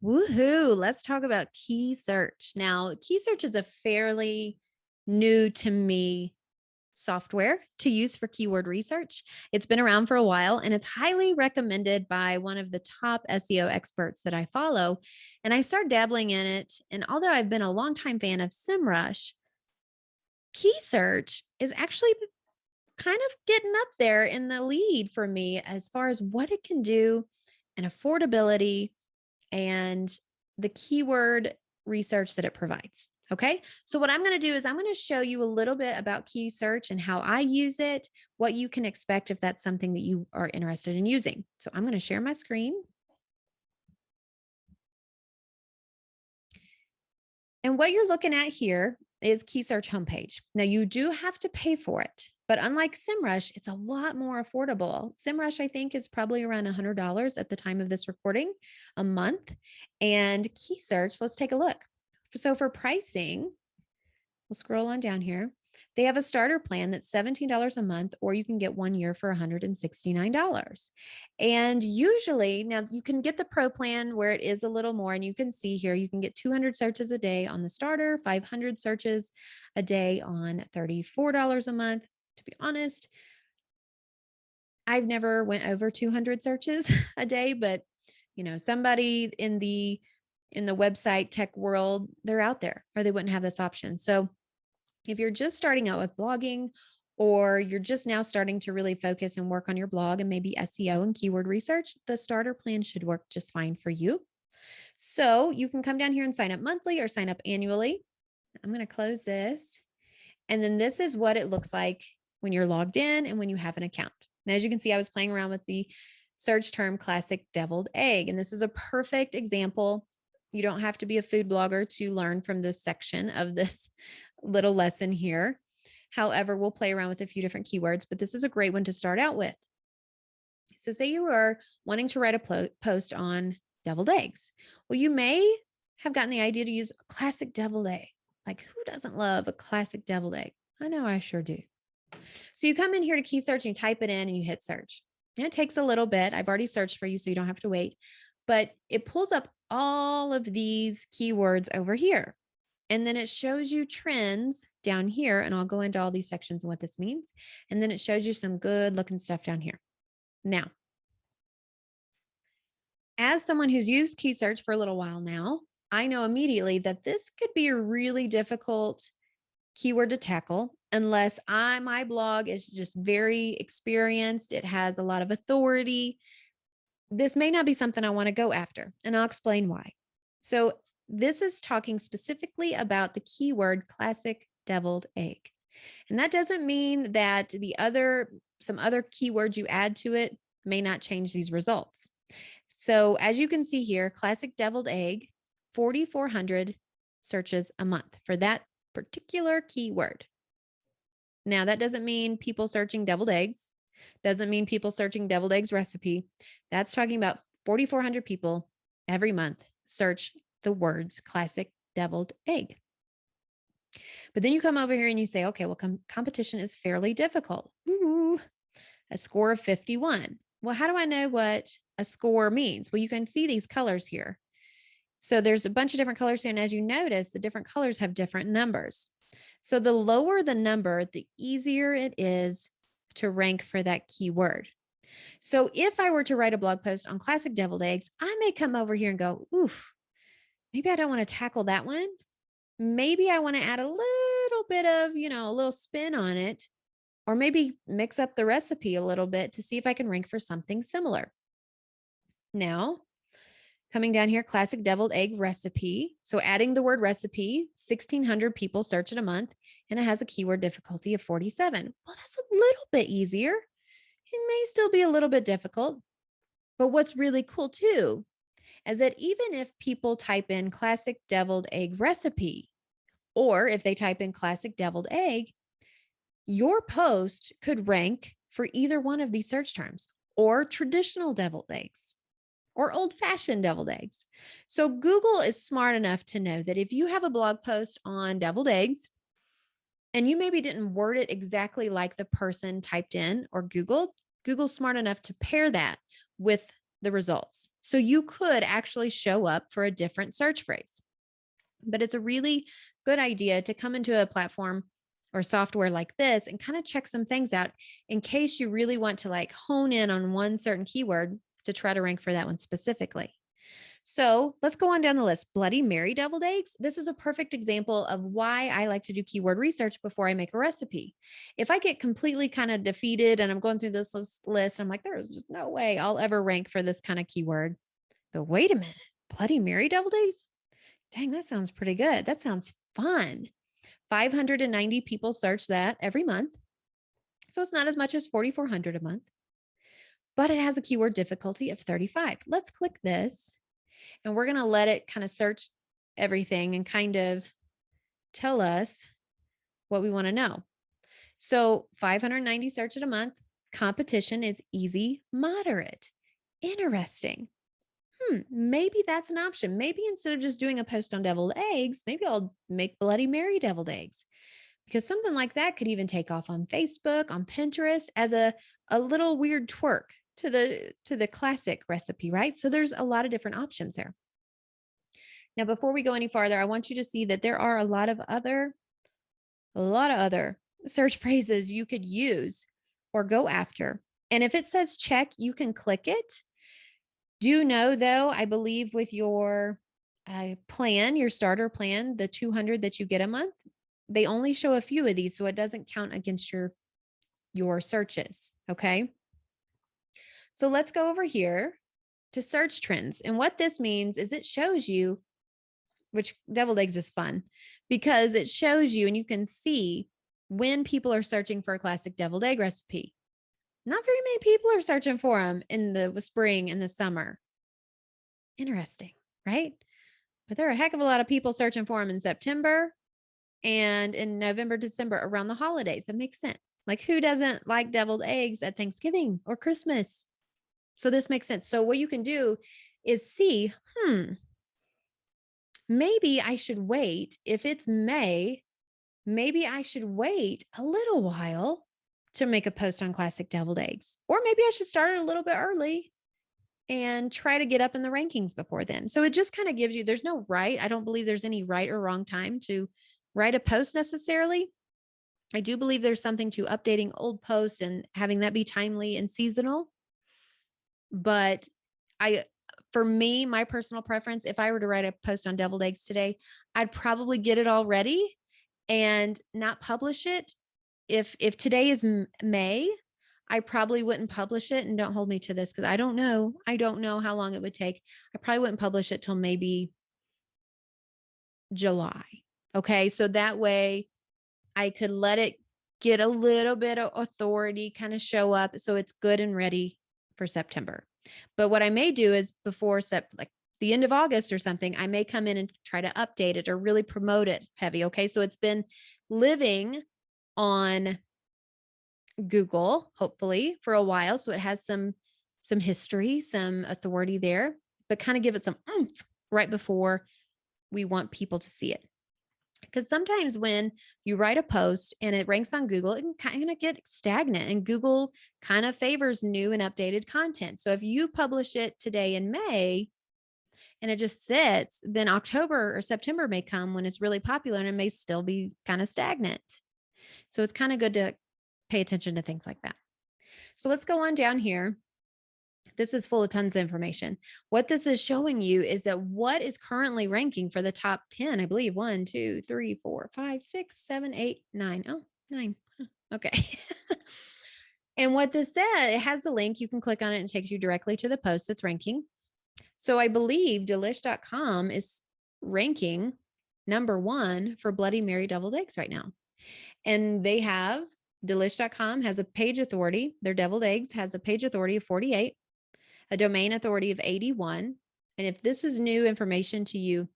Woohoo! Let's talk about Keysearch. Now, Keysearch is a fairly new to me software to use for keyword research. It's been around for a while and it's highly recommended by one of the top SEO experts that I follow. And I started dabbling in it. And although I've been a longtime fan of Semrush, Keysearch is actually kind of getting up there in the lead for me as far as what it can do and affordability and the keyword research that it provides. Okay. So what I'm going to do is I'm going to show you a little bit about Keysearch and how I use it, what you can expect if that's something that you are interested in using. So I'm going to share my screen. And what you're looking at here is Keysearch homepage. Now you do have to pay for it, but unlike Semrush, it's a lot more affordable. Semrush, I think, is probably around $100 at the time of this recording a month. And Keysearch, let's take a look. So for pricing, we'll scroll on down here. They have a starter plan that's $17 a month, or you can get 1 year for $169. And usually, now you can get the pro plan where it is a little more, and you can see here, you can get 200 searches a day on the starter, 500 searches a day on $34 a month. To be honest, I've never went over 200 searches a day, but somebody in the website tech world, they're out there, or they wouldn't have this option. So if you're just starting out with blogging, or you're just now starting to really focus and work on your blog and maybe SEO and keyword research, the starter plan should work just fine for you. So you can come down here and sign up monthly or sign up annually. I'm going to close this. And then this is what it looks like when you're logged in and when you have an account. Now, as you can see, I was playing around with the search term classic deviled egg, and this is a perfect example. You don't have to be a food blogger to learn from this section of this little lesson here. However, we'll play around with a few different keywords, but this is a great one to start out with. So say you are wanting to write a post on deviled eggs. Well, you may have gotten the idea to use a classic deviled egg. Like, who doesn't love a classic deviled egg? I know I sure do. So you come in here to Keysearch and you type it in and you hit search. And it takes a little bit. I've already searched for you, so you don't have to wait. But it pulls up all of these keywords over here. And then it shows you trends down here. And I'll go into all these sections and what this means. And then it shows you some good looking stuff down here. Now, as someone who's used Keysearch for a little while now, I know immediately that this could be a really difficult keyword to tackle unless my blog is just very experienced. It has a lot of authority. This may not be something I want to go after, and I'll explain why. So this is talking specifically about the keyword classic deviled egg. And that doesn't mean that some other keywords you add to it may not change these results. So as you can see here, classic deviled egg, 4,400 searches a month for that particular keyword. Now, that doesn't mean people searching deviled eggs. Doesn't mean people searching deviled eggs recipe. That's talking about 4,400 people every month search the words classic deviled egg. But then you come over here and you say, okay, well, competition is fairly difficult. Ooh, a score of 51. Well, how do I know what a score means? Well, you can see these colors here. So there's a bunch of different colors here. And as you notice, the different colors have different numbers. So the lower the number, the easier it is to rank for that keyword. So if I were to write a blog post on classic deviled eggs, I may come over here and go, oof, maybe I don't want to tackle that one. Maybe I want to add a little bit of, a little spin on it, or maybe mix up the recipe a little bit to see if I can rank for something similar. Now, coming down here, classic deviled egg recipe. So adding the word recipe, 1,600 people search it a month, and it has a keyword difficulty of 47. Well, that's a little bit easier. It may still be a little bit difficult, but what's really cool too is that even if people type in classic deviled egg recipe, or if they type in classic deviled egg, your post could rank for either one of these search terms, or traditional deviled eggs, or old-fashioned deviled eggs. So Google is smart enough to know that if you have a blog post on deviled eggs, and you maybe didn't word it exactly like the person typed in or Googled, Google's smart enough to pair that with the results. So you could actually show up for a different search phrase. But it's a really good idea to come into a platform or software like this and kind of check some things out in case you really want to like hone in on one certain keyword to try to rank for that one specifically. So let's go on down the list. Bloody Mary deviled eggs. This is a perfect example of why I like to do keyword research before I make a recipe. If I get completely kind of defeated and I'm going through this list, I'm like, there is just no way I'll ever rank for this kind of keyword. But wait a minute, Bloody Mary deviled eggs? Dang, that sounds pretty good. That sounds fun. 590 people search that every month. So it's not as much as 4,400 a month, but it has a keyword difficulty of 35. Let's click this and we're going to let it kind of search everything and kind of tell us what we want to know. So 590 searches a month. Competition is easy, moderate. Interesting. Maybe that's an option. Maybe instead of just doing a post on deviled eggs, maybe I'll make Bloody Mary deviled eggs, because something like that could even take off on Facebook, on Pinterest as a little weird twerk to the classic recipe, right? So there's a lot of different options there. Now, before we go any farther, I want you to see that there are a lot of other search phrases you could use or go after. And if it says check, you can click it. Do know though, I believe with your plan, your starter plan, the 200 that you get a month, they only show a few of these, so it doesn't count against your searches, okay? So let's go over here to search trends. And what this means is it shows you, which deviled eggs is fun, because it shows you and you can see when people are searching for a classic deviled egg recipe. Not very many people are searching for them in the spring and the summer. Interesting, right? But there are a heck of a lot of people searching for them in September and in November, December, around the holidays. That makes sense. Like, who doesn't like deviled eggs at Thanksgiving or Christmas? So this makes sense. So what you can do is see, maybe I should wait. If it's May, maybe I should wait a little while to make a post on classic deviled eggs. Or maybe I should start it a little bit early and try to get up in the rankings before then. So it just kind of gives you, there's no right. I don't believe there's any right or wrong time to write a post necessarily. I do believe there's something to updating old posts and having that be timely and seasonal. But for me, my personal preference, if I were to write a post on deviled eggs today, I'd probably get it all ready and not publish it. If today is May, I probably wouldn't publish it, and don't hold me to this because I don't know. I don't know how long it would take. I probably wouldn't publish it till maybe July. Okay. So that way I could let it get a little bit of authority, kind of show up. So it's good and ready for September. But what I may do is before like the end of August or something, I may come in and try to update it or really promote it heavy. Okay. So it's been living on Google, hopefully for a while. So it has some history, some authority there, but kind of give it some oomph right before we want people to see it. Because sometimes when you write a post and it ranks on Google, it can kind of get stagnant, and Google kind of favors new and updated content. So if you publish it today in May and it just sits, then October or September may come when it's really popular and it may still be kind of stagnant. So it's kind of good to pay attention to things like that. So let's go on down here. This is full of tons of information. What this is showing you is that what is currently ranking for the top 10, I believe 1, 2, 3, 4, 5, 6, 7, 8, 9. Oh, 9. Okay. And what this says, it has the link. You can click on it and it takes you directly to the post that's ranking. So I believe delish.com is ranking number 1 for Bloody Mary deviled eggs right now. And they have, delish.com has a page authority. Their deviled eggs has a page authority of 48, a domain authority of 81. And if this is new information to you,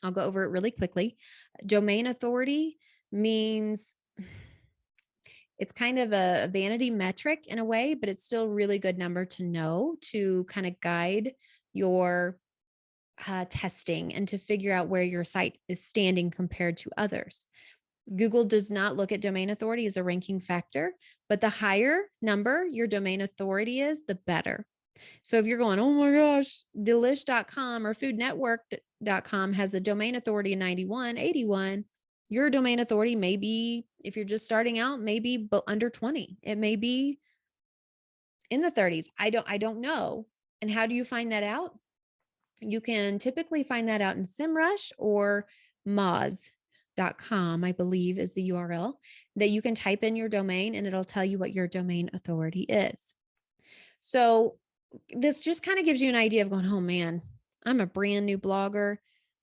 I'll go over it really quickly. Domain authority means it's kind of a vanity metric in a way, but it's still a really good number to know to kind of guide your testing and to figure out where your site is standing compared to others. Google does not look at domain authority as a ranking factor, but the higher number your domain authority is, the better. So if you're going, oh my gosh, delish.com or foodnetwork.com has a domain authority of 91, 81, your domain authority may be, if you're just starting out, maybe under 20. It may be in the 30s. I don't know. And how do you find that out? You can typically find that out in Semrush or moz.com, I believe is the URL that you can type in your domain and it'll tell you what your domain authority is. So this just kind of gives you an idea of going, oh man, I'm a brand new blogger.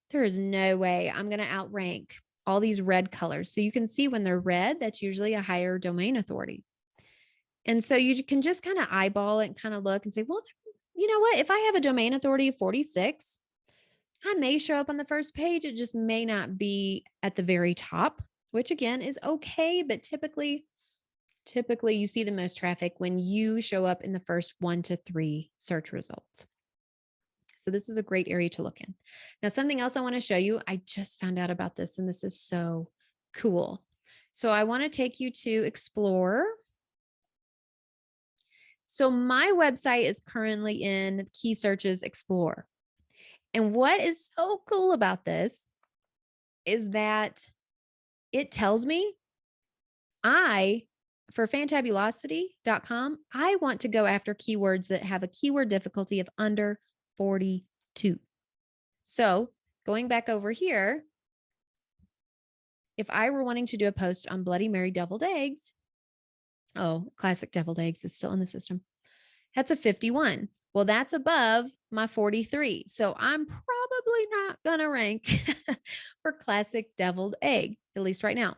There is no way I'm going to outrank all these red colors. So you can see when they're red, that's usually a higher domain authority. And so you can just kind of eyeball it and kind of look and say, well, you know what? If I have a domain authority of 46, I may show up on the first page. It just may not be at the very top, which again is okay. But typically you see the most traffic when you show up in the first 1 to 3 search results. So this is a great area to look in. Now, something else I want to show you, I just found out about this and this is so cool. So I want to take you to Explore. So my website is currently in Keysearch's Explore. And what is so cool about this is that it tells me for fantabulosity.com, I want to go after keywords that have a keyword difficulty of under 42. So going back over here, if I were wanting to do a post on Bloody Mary deviled eggs, classic deviled eggs is still in the system. That's a 51. Well, that's above my 43. So I'm probably not going to rank for classic deviled egg, at least right now.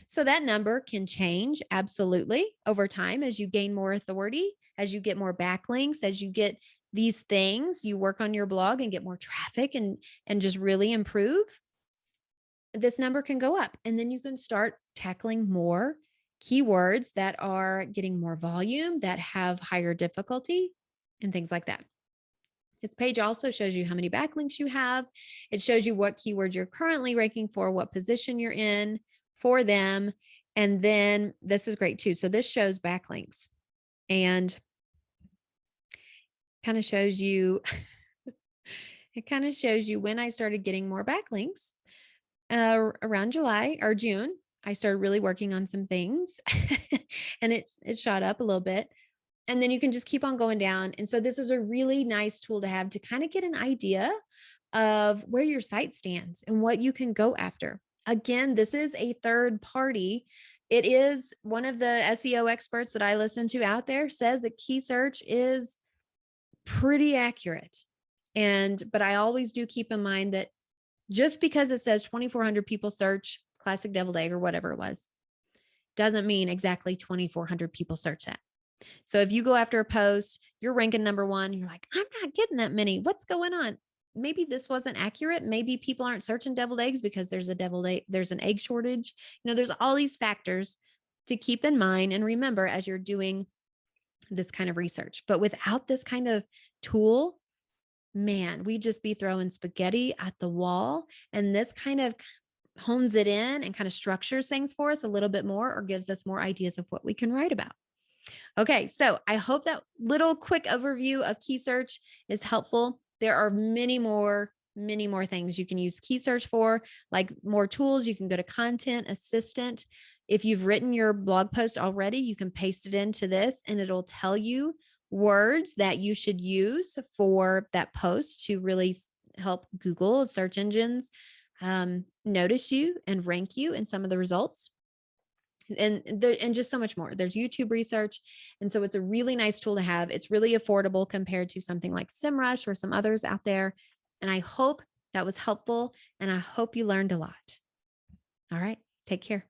So that number can change absolutely over time as you gain more authority, as you get more backlinks, as you get these things, you work on your blog and get more traffic and just really improve. This number can go up and then you can start tackling more keywords that are getting more volume, that have higher difficulty and things like that. This page also shows you how many backlinks you have. It shows you what keywords you're currently ranking for, what position you're in for them. And then this is great too. So this shows backlinks and kind of shows you, it kind of shows you when I started getting more backlinks around July or June. I started really working on some things and it shot up a little bit. And then you can just keep on going down. And so this is a really nice tool to have to kind of get an idea of where your site stands and what you can go after. Again, this is a third party. It is one of the SEO experts that I listen to out there says that Keysearch is pretty accurate. But I always do keep in mind that just because it says 2,400 people search classic deviled egg or whatever it was, doesn't mean exactly 2,400 people search that. So if you go after a post, you're ranking number 1, you're like, I'm not getting that many. What's going on? Maybe this wasn't accurate. Maybe people aren't searching deviled eggs because there's an egg shortage. There's all these factors to keep in mind and remember as you're doing this kind of research. But without this kind of tool, man, we'd just be throwing spaghetti at the wall. And this kind of hones it in and kind of structures things for us a little bit more or gives us more ideas of what we can write about. Okay, so I hope that little quick overview of Keysearch is helpful. There are many more things you can use Keysearch for, like more tools. You can go to Content Assistant. If you've written your blog post already, you can paste it into this and it'll tell you words that you should use for that post to really help Google search engines notice you and rank you in some of the results. And just so much more. There's YouTube research. And so it's a really nice tool to have. It's really affordable compared to something like Semrush or some others out there. And I hope that was helpful. And I hope you learned a lot. All right. Take care.